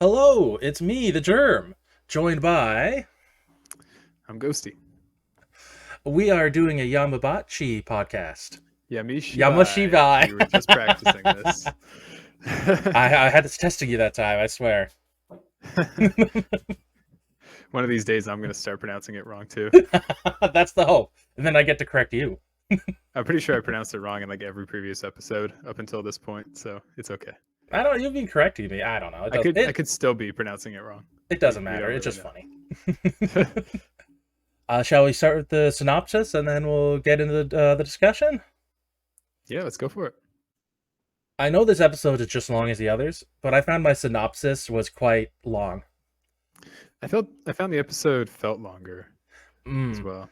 Hello, it's me, the Germ, joined by... I'm Ghosty. We are doing a Yamabachi podcast. Yami Shibai. Yamashibai. We were just practicing this. I had this testing you that time, I swear. One of these days, I'm going to start pronouncing it wrong too. That's the hope. And then I get to correct you. I'm pretty sure I pronounced it wrong in like every previous episode up until this point, so it's okay. I don't, you've been correcting me. I don't know. I could still be pronouncing it wrong. It doesn't We matter. don't It's really just funny. know. Shall we start with the synopsis and then we'll get into the discussion? Yeah, let's go for it. I know this episode is just long as the others, but I found my synopsis was quite long. I found the episode felt longer as Mm. well.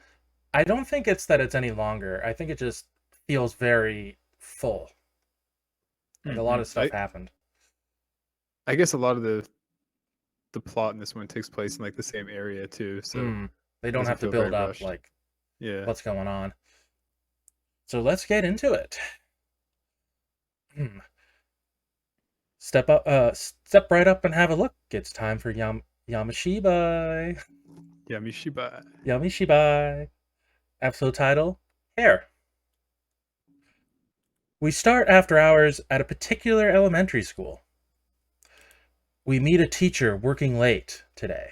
I don't think it's that it's any longer. I think it just feels very full. Like a lot of stuff happened. I guess a lot of the plot in this one takes place in like the same area too, so They it don't doesn't have to feel very build up rushed. like Yeah. what's going on. So let's get into it. Hmm. Step step right up and have a look. It's time for Yamashibai. Yami Shibai. Yamishibai. Episode title: Hair. We start after hours at a particular elementary school. We meet a teacher working late today.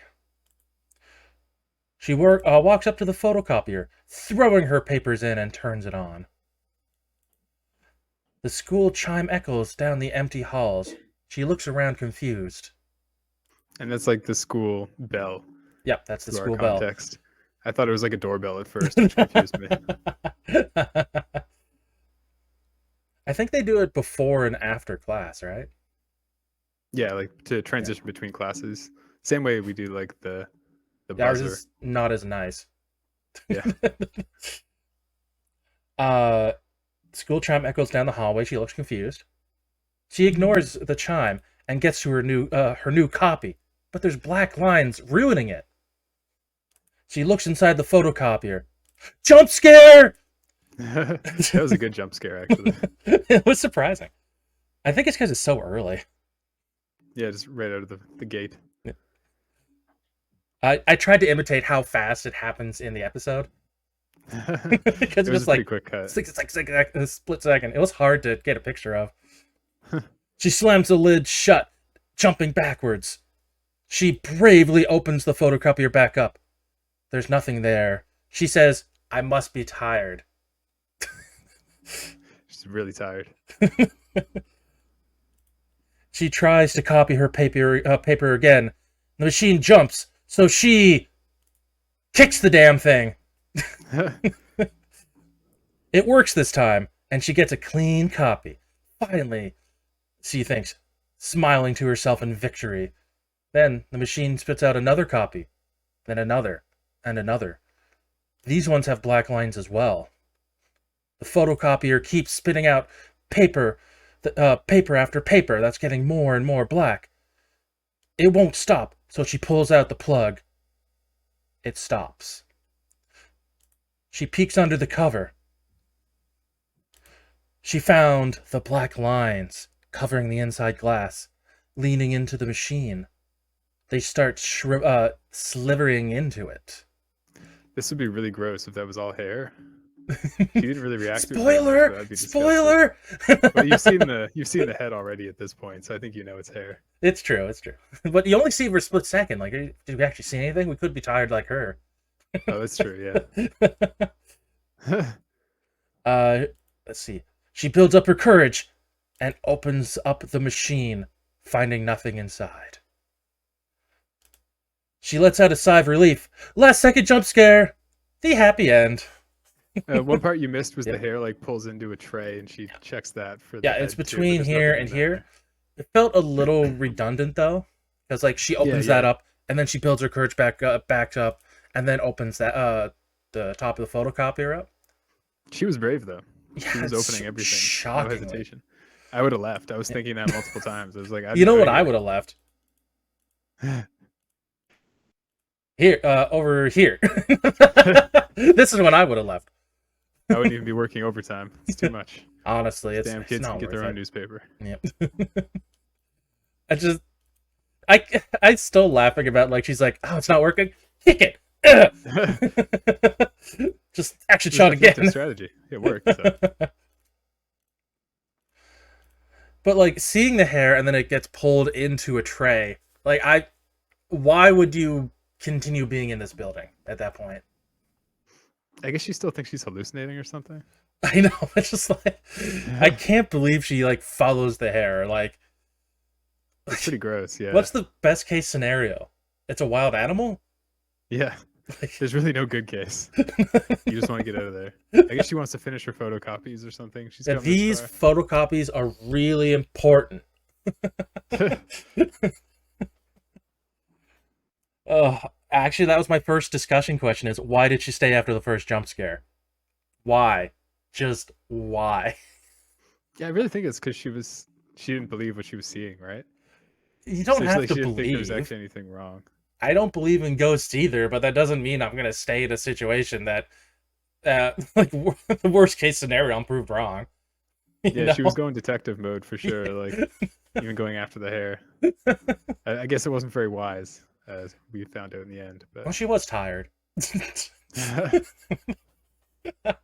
She walks up to the photocopier, throwing her papers in and turns it on. The school chime echoes down the empty halls. She looks around confused. And that's like the school bell Yep, that's the to our school bell. context. I thought it was like a doorbell at first, which confused me. I think they do it before and after class, right? Yeah, like to transition between classes. Same way we do like the Ours buzzer. is not as nice. Yeah. uh, School chime echoes down the hallway. She looks confused. She ignores the chime and gets to her new copy, but there's black lines ruining it. She looks inside the photocopier. Jump scare! That was a good jump scare, actually. It was surprising. I think it's because it's so early. Yeah, just right out of the gate. I tried to imitate how fast it happens in the episode because It it was was a pretty like quick cut. a split second. It was hard to get a picture of. She slams the lid shut, jumping backwards. She bravely opens the photocopier back up. There's nothing there. She says, "I must be tired." She's really tired. She tries to copy her paper again. The machine jumps, so she kicks the damn thing. It works this time, and she gets a clean copy. Finally, she thinks, smiling to herself in victory. Then the machine spits out another copy, then another, and another. These ones have black lines as well. The photocopier keeps spitting out paper, paper after paper that's getting more and more black. It won't stop, so she pulls out the plug. It stops. She peeks under the cover. She found the black lines covering the inside glass, leaning into the machine. They start slithering into it. This would be really gross if that was all hair. She didn't really react to it very much, Spoiler! but that'd be disgusting. Spoiler! Well, you've seen the head already at this point, so I think you know it's hair. It's true, it's true. But you only see her for a split second. Like, did we actually see anything? We could be tired like her. Oh, that's true. Yeah. Let's see. She builds up her courage and opens up the machine, finding nothing inside. She lets out a sigh of relief. Last second jump scare. The happy end. One part you missed was Yeah. the hair like pulls into a tray, and she checks that for the Yeah, head it's too, but between there's here nothing and in here. there. It felt a little redundant though, because like she opens that Yeah. up and then she builds her courage back up, and then opens that the top of the photocopier up. She was brave though. She Yeah, was it's opening everything. No shockingly. hesitation. I would have left. I was thinking that multiple times. I was like, I'd You be know what ready I to would have left? Here, over here. This is when I would have left. I wouldn't even be working overtime. It's too much. Honestly, Damn it's kids not can get worth their it. own newspaper. Yep. I I still laughing about like she's like, oh, it's not working. Kick it. Ugh. Just action It was shot effective again. strategy. It worked. So. But like seeing the hair and then it gets pulled into a tray, like why would you continue being in this building at that point? I guess she still thinks she's hallucinating or something. I know. It's just like I can't believe she like follows the hair. Like, It's pretty gross. Yeah. what's the best case scenario? It's a wild animal. Yeah. Like, There's really no good case. You just want to get out of there. I guess she wants to finish her photocopies or something. She's yeah, come these this photocopies are really important. far. Oh, actually, that was my first discussion question: is why did she stay after the first jump scare? Why? Just why? Yeah, I really think it's because she didn't believe what she was seeing, right? You don't have Like to she didn't think there was believe. actually anything wrong. I don't believe in ghosts either, but that doesn't mean I'm gonna stay in a situation that, like, the worst case scenario, I'm proved wrong. You Yeah, know? she was going detective mode for sure. Like even going after the hair. I guess it wasn't very wise, as we found out in the end. Well, she was tired. But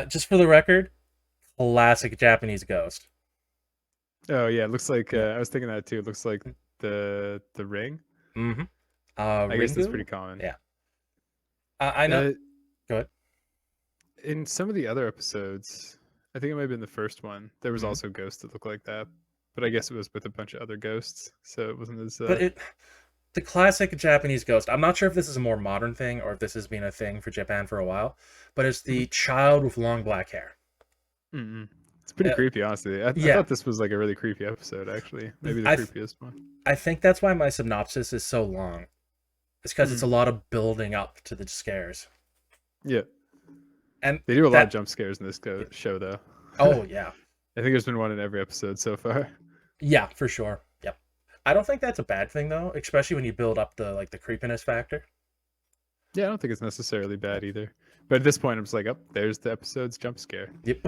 Just for the record, classic Japanese ghost. oh yeah, it looks like I was thinking that too. It looks like the ring. Mm-hmm. I guess that's Ringu? pretty common. Yeah. I know. Uh, Go ahead. in some of the other episodes, I think it might have been the first one. There was Mhm. also ghosts that look like that, but I guess it was with a bunch of other ghosts, so it wasn't as. But the classic Japanese ghost. I'm not sure if this is a more modern thing or if this has been a thing for Japan for a while, but it's the child with long black hair. Mm-mm. It's pretty Uh, creepy, honestly. I yeah, thought this was like a really creepy episode, actually. Maybe the I creepiest one. I think that's why my synopsis is so long. It's because it's a Mm. lot of building up to the scares, Yeah, and they do a lot of that. jump scares in this show, though. Oh yeah, I think there's been one in every episode so far. yeah, for sure. Yep. I don't think that's a bad thing though, especially when you build up the creepiness factor. Yeah, I don't think it's necessarily bad either. But at this point, I'm just like, oh, there's the episode's jump scare. Yep.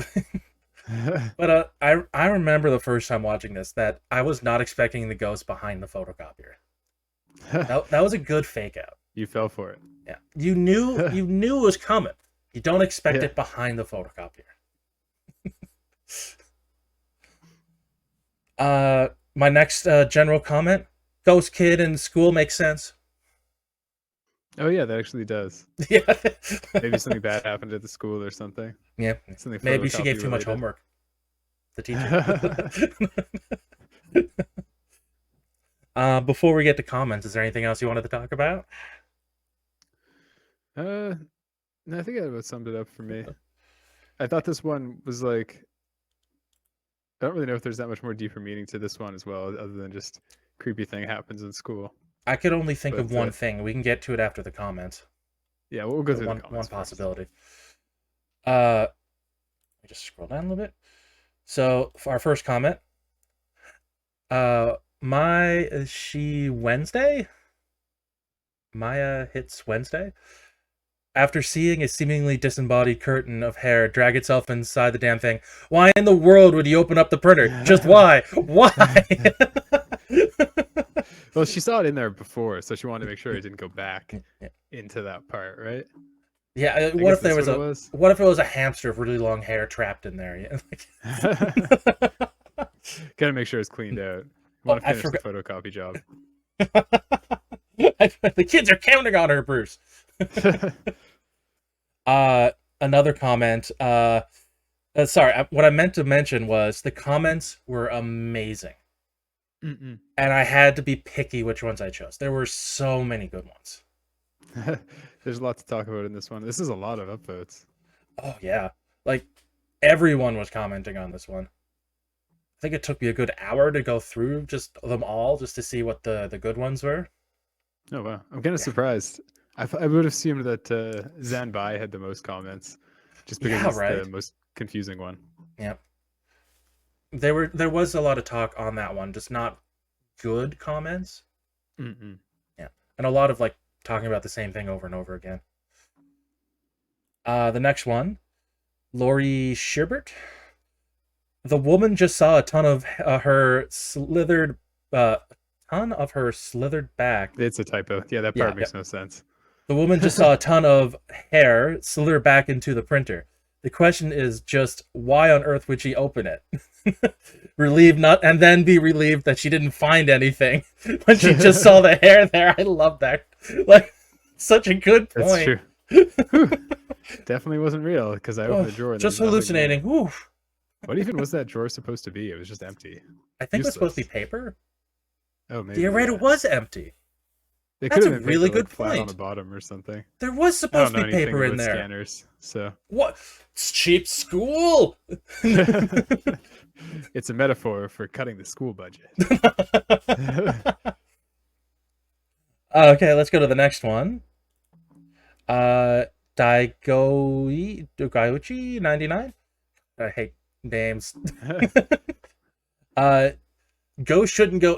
But I remember the first time watching this that I was not expecting the ghost behind the photocopier. That was a good fake out. You fell for it. Yeah, you knew it was coming. You don't expect Yeah. it behind the photocopier. My next general comment: Ghost kid in school makes sense. Oh yeah, that actually does. Yeah, Maybe something bad happened at the school or something. yeah. Something Maybe she gave photocopy too much related. homework. The teacher. Before we get to comments, is there anything else you wanted to talk about? No, I think that about summed it up for me. I thought this one was like, I don't really know if there's that much more deeper meaning to this one as well, other than just creepy thing happens in school. I could only think of But, one thing. We can get to it after the comments. Yeah, we'll go through One the comments first. possibility. Let me just scroll down a little bit. So for our first comment, Maya hits Wednesday. After seeing a seemingly disembodied curtain of hair drag itself inside the damn thing, why in the world would you open up the printer? Just why? Why? Well, she saw it in there before, so she wanted to make sure it didn't go back Yeah. into that part, right? Yeah. I What guess if there that's was what it what if it was a hamster with really long hair trapped in there? Yeah. Gotta make sure it's cleaned out. Oh, Want to I finish the forgot. photocopy job. The kids are counting on her, Bruce. Another comment. Sorry, what I meant to mention was the comments were amazing, Mm-mm. and I had to be picky which ones I chose. There were so many good ones. There's a lot to talk about in this one. This is a lot of upvotes. Oh yeah, like everyone was commenting on this one. I think it took me a good hour to go through just them all, just to see what the good ones were. Oh wow, I'm kind of surprised. I would have assumed that Zanbai had the most comments, just because Yeah, it's right. the most confusing one. Yeah, there was a lot of talk on that one, just not good comments. Mm-mm. Yeah, and a lot of like talking about the same thing over and over again. The next one, Lori Shibert. The woman just saw a ton of her slithered ton of her slithered back. It's a typo. Yeah, that Yeah, part makes no sense. the woman just saw a ton of hair slither back into the printer. The question is just why on earth would she open it? Relieved not and then be relieved that she didn't find anything when she just saw the hair there. I love that. Like, such a good point. That's true. Definitely wasn't real because I opened the drawer. And Just there was nothing there. hallucinating. Oof. What even was that drawer supposed to be? It was just empty. I think it was supposed to be Useless. paper. Oh, maybe. Yeah, right. It was empty. They That's could a have been really paper, good like, flat on point. the bottom or something. There was I supposed don't to know be anything paper in about there. scanners, so What? It's cheap school. it's a metaphor for cutting the school budget. Okay, let's go to the next one. Daigoichi 99. I hate names. Ghost shouldn't go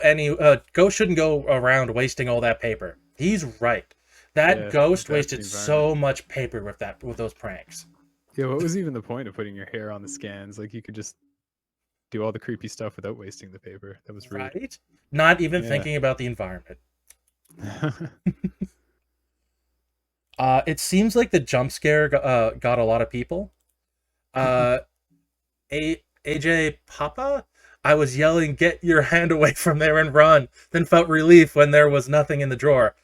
around wasting all that paper. He's right. That Yeah, ghost that's wasted the so much paper with those pranks. Yeah, what was even the point of putting your hair on the scans? Like, you could just do all the creepy stuff without wasting the paper. That was rude. Right? Not even Yeah. thinking about the environment. It seems like the jump scare got a lot of people. AJ Papa, I was yelling, "Get your hand away from there and run!" Then felt relief when there was nothing in the drawer.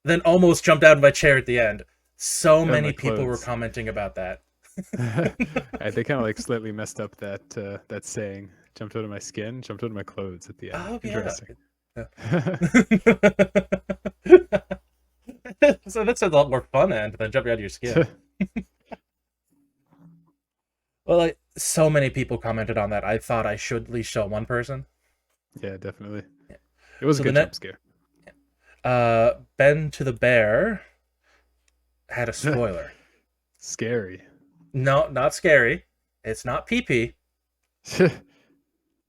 Then almost jumped out of my chair at the end. So many my people were clothes. commenting about that. They kind of like slightly messed up that saying. Jumped out of my skin, jumped out of my clothes at the end. Oh, Interesting. Yeah. So that sounds a lot more fun than jumping out of your skin. Well, like, so many people commented on that. I thought I should at least show one person. Yeah, definitely. It was So a the good net- jump scare. Ben to the Bear had a spoiler. Scary. No, not scary. It's not pee-pee.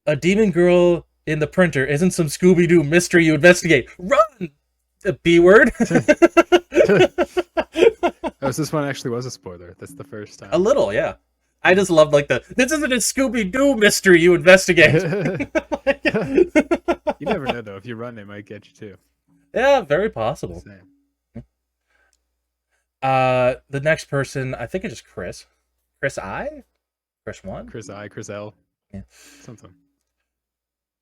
A demon girl in the printer isn't some Scooby-Doo mystery you investigate. Run! The B word. Oh, so this one actually was a spoiler. That's the first time. A little, yeah. I just love like this isn't a Scooby-Doo mystery you investigate. You never know though. If you run, they might get you too. Yeah, very possible. Same. The next person, I think it's just Chris. Chris I? Chris 1? Chris I, Chris L. Yeah. Something.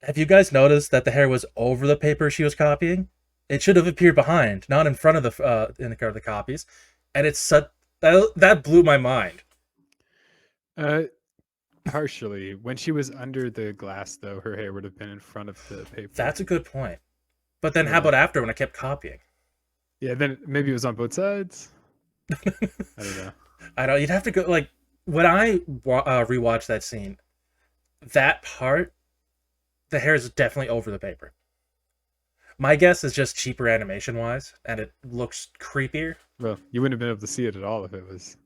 Have you guys noticed that the hair was over the paper she was copying? It should have appeared behind, not in front of the copies. And it's that blew my mind. Partially. When she was under the glass, though, her hair would have been in front of the paper. That's a good point. But then how Yeah. about after when I kept copying? Yeah, then maybe it was on both sides. I don't know. I don't. You'd have to go like when I rewatch that scene. That part, the hair is definitely over the paper. My guess is just cheaper animation wise, and it looks creepier. Well, you wouldn't have been able to see it at all if it was.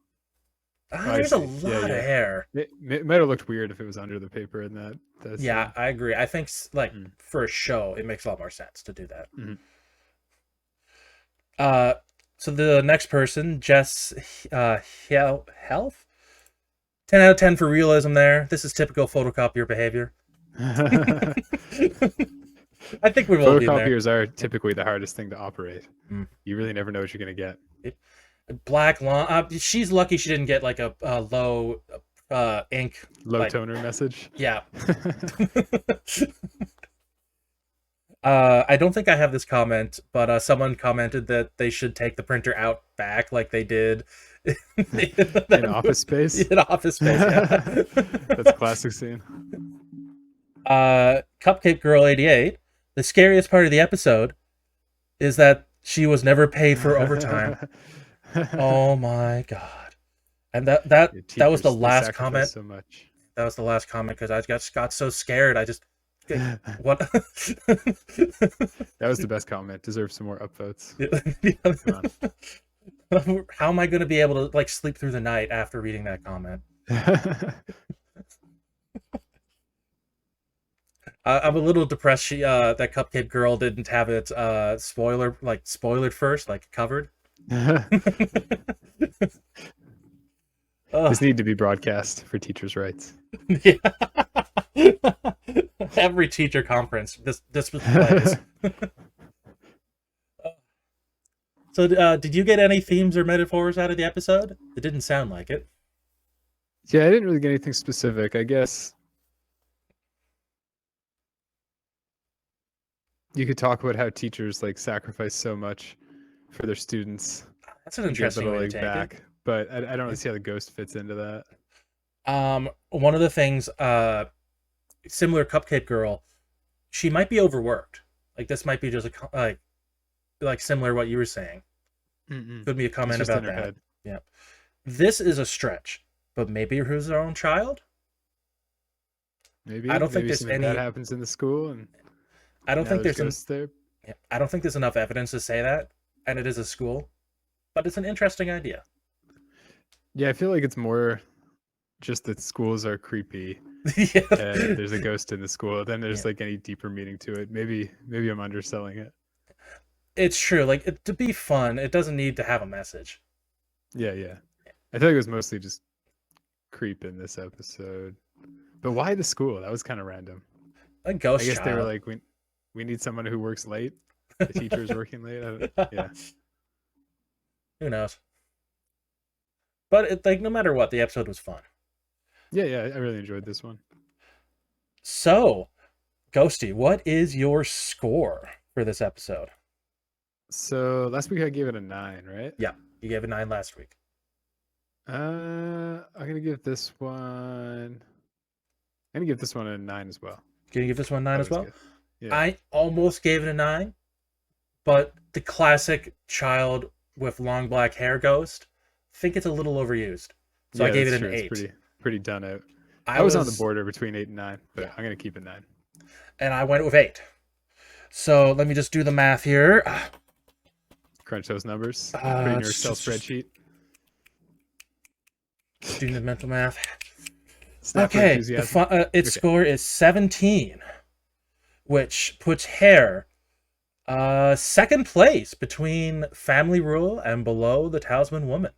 I There's a see. lot Yeah, of yeah. hair. It might have looked weird if it was under the paper in that. Yeah, I agree. I think Mm. for a show, it makes a lot more sense to do that. Mhm. So the next person, Jess Health, 10 out of 10 for realism. There, this is typical photocopier behavior. I think we've all been there. Photocopiers are typically the hardest thing to operate. Mm. You really never know what you're gonna get. Black long. She's lucky she didn't get like a low ink. Low toner message. Yeah. I don't think I have this comment, but someone commented that they should take the printer out back like they did In Office Space. in Office Space. Yeah. That's a classic scene. Cupcake Girl 88. The scariest part of the episode is that she was never paid for overtime. Oh my god! And that was the Teachers, they last sacrifice comment. So much. That was the last comment because I got so scared. I just what? That was the best comment. Deserves some more upvotes. How am I going to be able to like sleep through the night after reading that comment? I'm a little depressed. That Cupcake Girl didn't have it spoilered first, like covered. This need to be broadcast for teachers' rights. Yeah. Every teacher conference, this was plays. So, did you get any themes or metaphors out of the episode? It didn't sound like it. Yeah, I didn't really get anything specific. I guess you could talk about how teachers like sacrifice so much for their students That's an and get interesting little way like to take back. But I don't really see how the ghost fits into that. it. One of the things, similar Cupcake Girl, she might be overworked. Like this might be just like similar to what you were saying. Could be a comment about that. Head. Yeah. This is a stretch, but maybe it was her own child. Maybe I don't think maybe there's something any. bad happens in the school, and I don't now think there's there's ghosts there. Yeah, I don't think there's enough evidence to say that, and it is a school, but it's an interesting idea. Yeah, I feel like it's more just that schools are creepy Yeah. and there's a ghost in the school. Then there's Yeah. like any deeper meaning to it. Maybe I'm underselling it. It's true. Like to be fun, it doesn't need to have a message. Yeah. I feel like it was mostly just creep in this episode. But why the school? That was kind of random. A ghost I guess child. they were like, we need someone who works late. The teacher's working late. Yeah. Who knows? But like, no matter what, the episode was fun. Yeah, I really enjoyed this one. So, Ghosty, what is your score for this episode? So last week I gave it a 9, right? Yeah, you gave it 9 last week. I'm gonna give this one. I'm gonna give this one a 9 as well. Can you give this one 9 That as was well? good. Yeah. I almost gave it a 9, but the classic child with long black hair ghost, I think it's a little overused. So I gave it that's an true. 8. It's pretty done out. I I was on the border between 8 and 9, but Yeah. I'm gonna keep it 9. And I went with 8. So let me just do the math here. Crunch those numbers. Put in your Excel just- spreadsheet. Doing the mental math. Snap Okay, enthusiasm. its score is 17, which puts Hair second place between Family Rule and Below the Talisman Woman.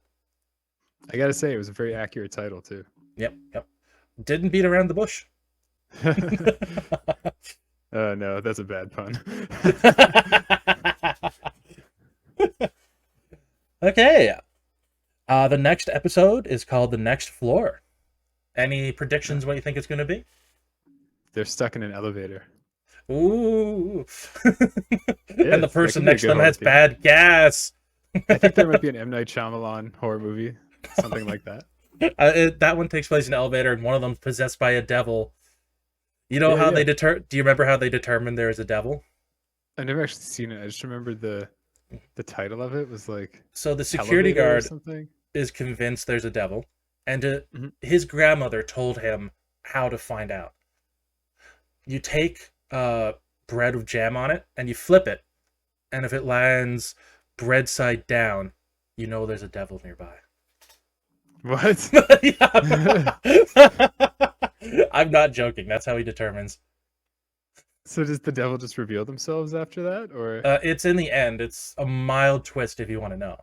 I gotta say, it was a very accurate title too. Yep. Didn't beat around the bush. No, that's a bad pun. Okay. The next episode is called The Next Floor. Any predictions what you think it's going to be? They're stuck in an elevator. Ooh. Yeah, And the that person could be a next good to them horror has theme. bad gas. I think there might be an M. Night Shyamalan horror movie, something like that. That one takes place in an elevator, and one of them's possessed by a devil. You know Yeah, how yeah. Do you remember how they determined there is a devil? I've never actually seen it. I just remember the title of it was like So the security Elevator or guard something. is convinced there's a devil, and Mhm. his grandmother told him how to find out. You take bread with jam on it, and you flip it, and if it lands bread side down, you know there's a devil nearby. What? I'm not joking. That's how he determines. So does the devil just reveal themselves after that, or It's in the end. It's a mild twist if you want to know.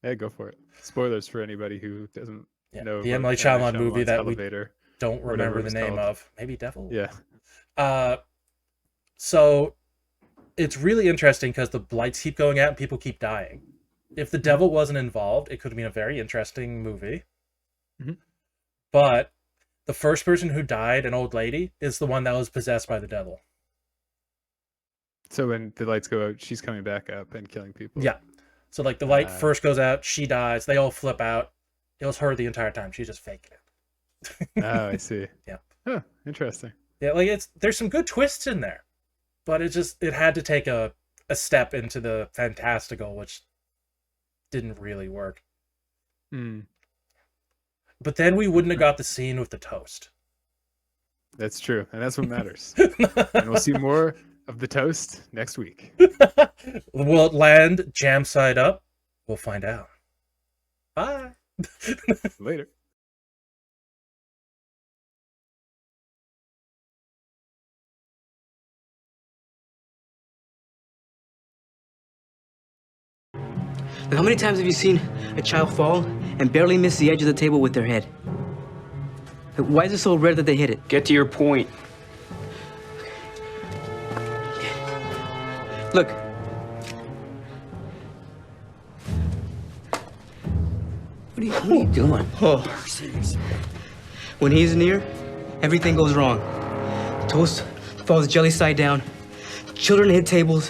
hey, go for it? Spoilers for anybody who doesn't Yeah, know. the M. about Night M. Night Shyamalan movie Shyamalan's that we elevator. don't whatever remember it the was name called. of. Maybe Devil? Yeah. So it's really interesting because the lights keep going out and people keep dying. If the devil wasn't involved, it could have been a very interesting movie. Mhm. But the first person who died, an old lady, is the one that was possessed by the devil. So when the lights go out, she's coming back up and killing people. Yeah. So like the light Ah. first goes out, she dies, they all flip out. It was her the entire time. She's just faking it. Oh, I see. Yeah. Huh, interesting. Yeah, like there's some good twists in there. But it had to take a step into the fantastical, which didn't really work. Hmm. But then we wouldn't have got the scene with the toast. That's true, and that's what matters. And we'll see more of the toast next week. Will it land jam side up? We'll find out. Bye. Later. Now, how many times have you seen a child fall and barely miss the edge of the table with their head? Why is it so rare that they hit it? Get to your point. Look. What are you doing? Oh. When he's near, everything goes wrong. Toast falls jelly side down. Children hit tables.